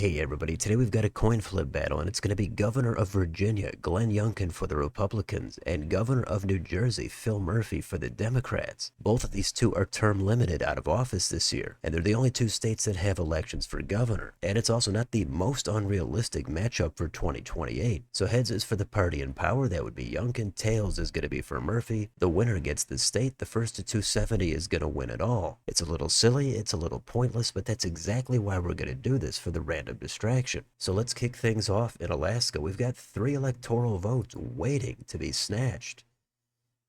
Hey everybody, today we've got a coin flip battle and it's going to be Governor of Virginia, Glenn Youngkin for the Republicans, and Governor of New Jersey, Phil Murphy for the Democrats. Both of these two are term limited out of office this year, and they're the only two states that have elections for governor. And it's also not the most unrealistic matchup for 2028. So heads is for the party in power, that would be Youngkin. Tails is going to be for Murphy. The winner gets the state. The first to 270 is going to win it all. It's a little silly, it's a little pointless, but that's exactly why we're going to do this, for the random distraction. So let's kick things off in Alaska. We've got 3 electoral votes waiting to be snatched.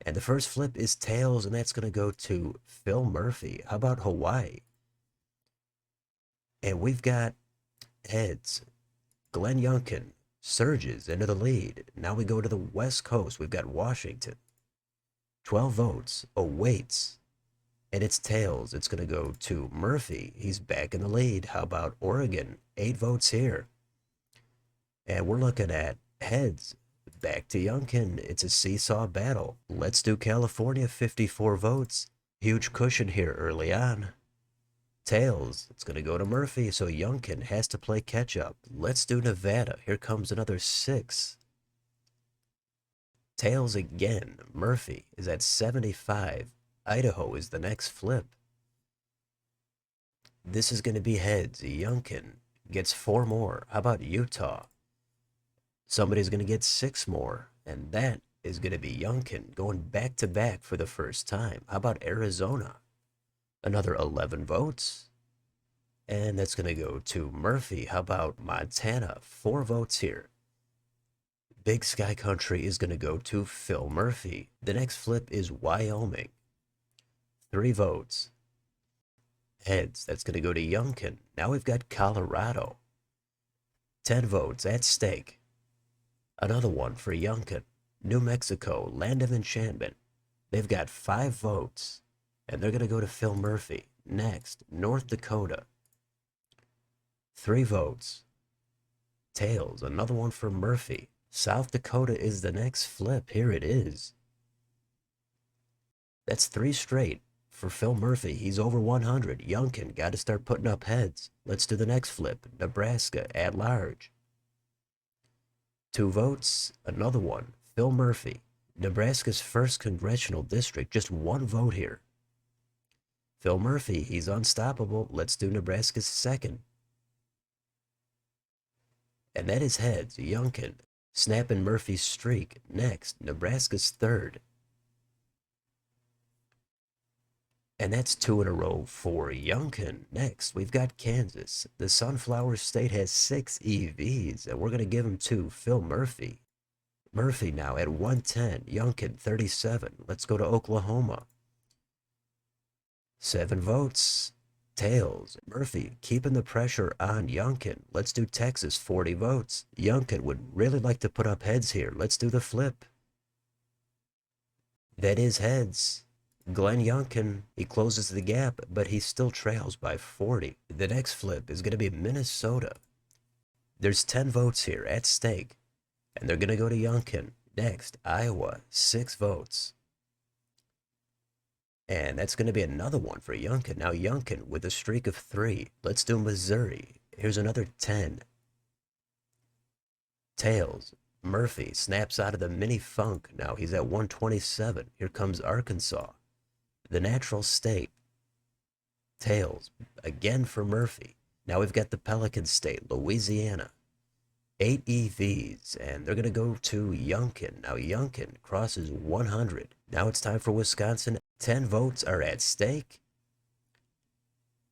And the first flip is tails, and that's going to go to Phil Murphy. How about Hawaii? And we've got heads. Glenn Youngkin surges into the lead. Now we go to the West Coast. We've got Washington. 12 votes awaits. And it's tails. It's going to go to Murphy. He's back in the lead. How about Oregon? 8 votes here. And we're looking at heads. Back to Youngkin. It's a seesaw battle. Let's do California. 54 votes. Huge cushion here early on. Tails. It's going to go to Murphy, so Youngkin has to play catch up. Let's do Nevada. Here comes another 6. Tails again. Murphy is at 75. Idaho is the next flip. This is going to be heads. Youngkin gets 4 more. How about Utah? Somebody's going to get 6 more, and that is going to be Youngkin going back to back for the first time. How about Arizona? Another 11 votes, and that's going to go to Murphy. How about Montana? 4 votes here. Big Sky Country is going to go to Phil Murphy. The next flip is Wyoming. 3 votes. Heads, that's going to go to Youngkin. Now we've got Colorado. 10 votes at stake. Another one for Youngkin. New Mexico, Land of Enchantment. They've got 5 votes. And they're going to go to Phil Murphy. Next, North Dakota. 3 votes. Tails, another one for Murphy. South Dakota is the next flip. Here it is. That's 3 straight. For Phil Murphy, he's over 100. Youngkin got to start putting up heads. Let's do the next flip. Nebraska at large. 2 votes, another one. Phil Murphy. Nebraska's first congressional district, just 1 vote here. Phil Murphy, he's unstoppable. Let's do Nebraska's second. And that is heads. Youngkin snapping Murphy's streak. Next, Nebraska's third. And that's 2 in a row for Youngkin. Next, we've got Kansas. The Sunflower State has 6 EVs, and we're going to give them to Phil Murphy. Murphy now at 110, Youngkin 37. Let's go to Oklahoma. 7 votes. Tails. Murphy keeping the pressure on Youngkin. Let's do Texas, 40 votes. Youngkin would really like to put up heads here. Let's do the flip. That is heads. Glenn Youngkin, he closes the gap, but he still trails by 40. The next flip is going to be Minnesota. There's 10 votes here at stake, and they're going to go to Youngkin. Next, Iowa, 6 votes. And that's going to be another one for Youngkin. Now Youngkin with a streak of 3. Let's do Missouri. Here's another 10. Tails. Murphy snaps out of the mini funk. Now he's at 127. Here comes Arkansas. The natural state. Tails. Again for Murphy. Now we've got the Pelican State, Louisiana. 8 EVs, and they're going to go to Youngkin. Now Youngkin crosses 100. Now it's time for Wisconsin. 10 votes are at stake.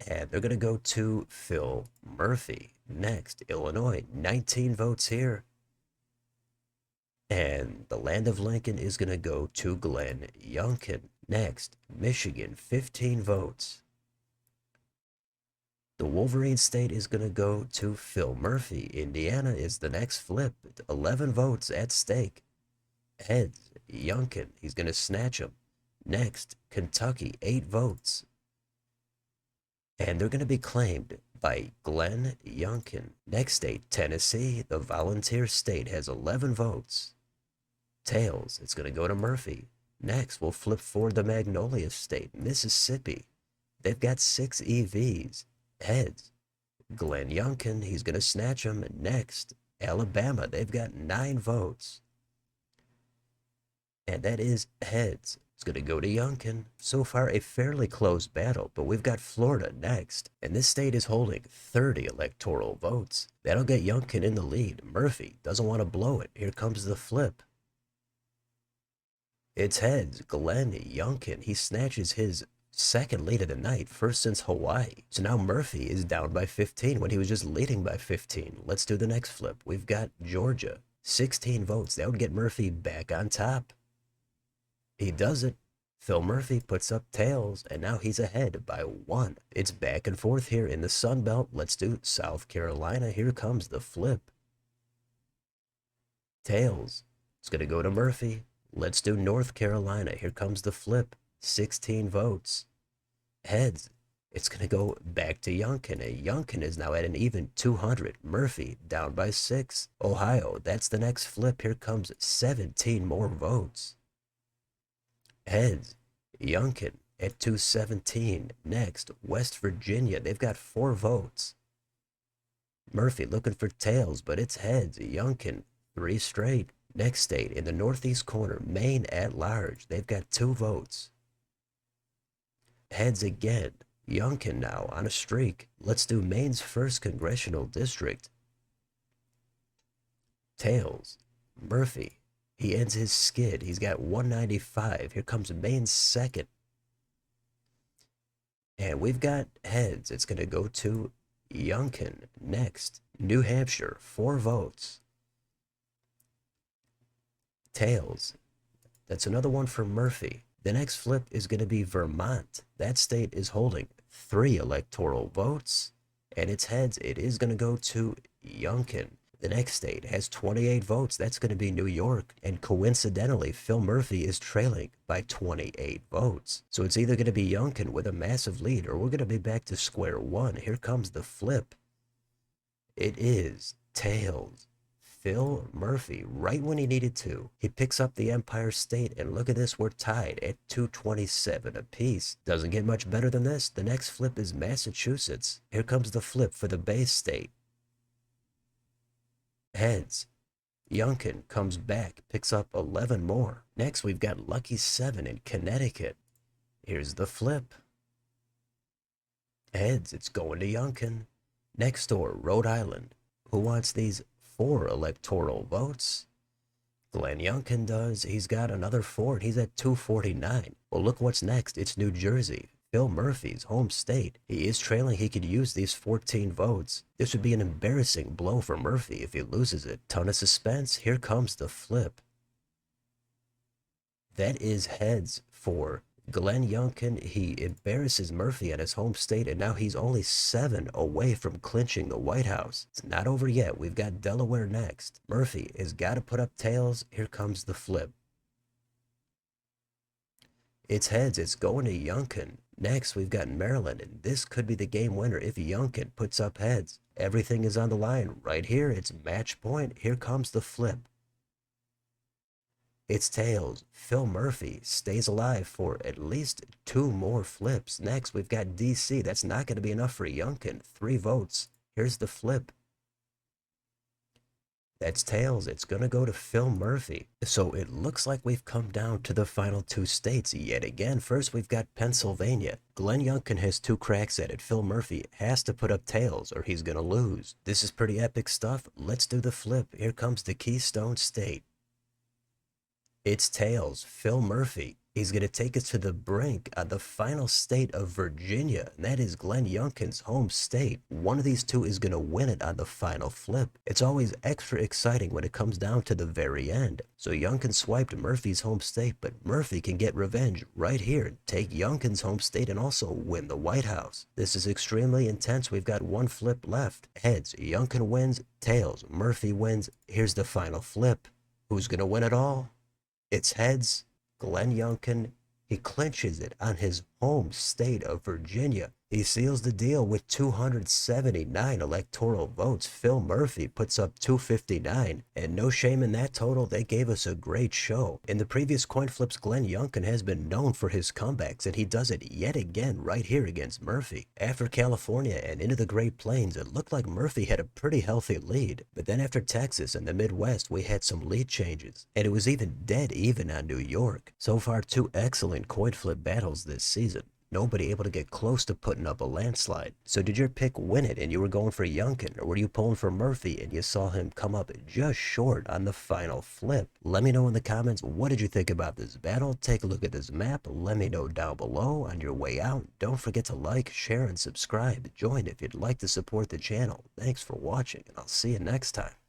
And they're going to go to Phil Murphy. Next, Illinois. 19 votes here. And the land of Lincoln is going to go to Glenn Youngkin. Next, Michigan, 15 votes. The Wolverine State is going to go to Phil Murphy. Indiana is the next flip. 11 votes at stake. Heads, Youngkin, he's going to snatch them. Next, Kentucky, 8 votes. And they're going to be claimed by Glenn Youngkin. Next state, Tennessee, the volunteer state, has 11 votes. Tails, it's going to go to Murphy. Next, we'll flip forward the Magnolia State, Mississippi. They've got 6 EVs. Heads. Glenn Youngkin, he's going to snatch him. Next, Alabama, they've got 9 votes. And that is heads. It's going to go to Youngkin. So far, a fairly close battle, but we've got Florida next. And this state is holding 30 electoral votes. That'll get Youngkin in the lead. Murphy doesn't want to blow it. Here comes the flip. It's heads. Glenn Youngkin, he snatches his second lead of the night, first since Hawaii. So now Murphy is down by 15 when he was just leading by 15. Let's do the next flip. We've got Georgia. 16 votes. That would get Murphy back on top. He does it. Phil Murphy puts up tails, and now he's ahead by 1. It's back and forth here in the Sun Belt. Let's do South Carolina. Here comes the flip. Tails. It's going to go to Murphy. Let's do North Carolina. Here comes the flip. 16 votes. Heads. It's going to go back to Youngkin. Youngkin is now at an even 200. Murphy down by 6. Ohio. That's the next flip. Here comes 17 more votes. Heads. Youngkin at 217. Next, West Virginia. They've got 4 votes. Murphy looking for tails, but it's heads. Youngkin, 3 straight. Next state in the northeast corner, Maine at large. They've got 2 votes. Heads again. Youngkin now on a streak. Let's do Maine's 1st congressional district. Tails. Murphy. He ends his skid. He's got 195. Here comes Maine's 2nd. And we've got heads. It's going to go to Youngkin. Next, New Hampshire, 4 votes. Tails. That's another one for Murphy. The next flip is going to be Vermont. That state is holding 3 electoral votes. And it's heads. It is going to go to Youngkin. The next state has 28 votes. That's going to be New York. And coincidentally, Phil Murphy is trailing by 28 votes. So it's either going to be Youngkin with a massive lead, or we're going to be back to square one. Here comes the flip. It is tails. Phil Murphy, right when he needed to, he picks up the Empire State, and look at this, we're tied at 227 apiece. Doesn't get much better than this. The next flip is Massachusetts. Here comes the flip for the Bay State. Heads. Youngkin comes back, picks up 11 more. Next, we've got Lucky 7 in Connecticut. Here's the flip. Heads, it's going to Youngkin. Next door, Rhode Island. Who wants these 4 electoral votes? Glenn Youngkin does. He's got another 4, and he's at 249. Well, look what's next. It's New Jersey. Phil Murphy's home state. He is trailing. He could use these 14 votes. This would be an embarrassing blow for Murphy if he loses it. Ton of suspense. Here comes the flip. That is heads for Glenn Youngkin. He embarrasses Murphy at his home state, and now he's only 7 away from clinching the White House. It's not over yet. We've got Delaware next. Murphy has got to put up tails. Here comes the flip. It's heads. It's going to Youngkin. Next, we've got Maryland, and this could be the game winner if Youngkin puts up heads. Everything is on the line right here. It's match point. Here comes the flip. It's tails. Phil Murphy stays alive for at least 2 more flips. Next, we've got DC. That's not going to be enough for Youngkin. 3 votes. Here's the flip. That's tails. It's going to go to Phil Murphy. So it looks like we've come down to the final 2 states yet again. First, we've got Pennsylvania. Glenn Youngkin has 2 cracks at it. Phil Murphy has to put up tails or he's going to lose. This is pretty epic stuff. Let's do the flip. Here comes the Keystone State. It's tails. Phil Murphy. He's going to take us to the brink on the final state of Virginia, and that is Glenn Youngkin's home state. One of these 2 is going to win it on the final flip. It's always extra exciting when it comes down to the very end. So Youngkin swiped Murphy's home state, but Murphy can get revenge right here, take Youngkin's home state, and also win the White House. This is extremely intense. We've got 1 flip left. Heads, Youngkin wins. Tails, Murphy wins. Here's the final flip. Who's going to win it all? It's heads. Glenn Youngkin, he clinches it on his home state of Virginia. He seals the deal with 279 electoral votes. Phil Murphy puts up 259, and no shame in that total. They gave us a great show. In the previous coin flips, Glenn Youngkin has been known for his comebacks, and he does it yet again right here against Murphy. After California and into the Great Plains, it looked like Murphy had a pretty healthy lead, but then after Texas and the Midwest, we had some lead changes, and it was even dead even on New York. So far, two excellent coin flip battles this season. Nobody able to get close to putting up a landslide. So did your pick win it and you were going for Youngkin, or were you pulling for Murphy and you saw him come up just short on the final flip? Let me know in the comments, what did you think about this battle? Take a look at this map. Let me know down below. On your way out, don't forget to like, share, and subscribe. Join if you'd like to support the channel. Thanks for watching, and I'll see you next time.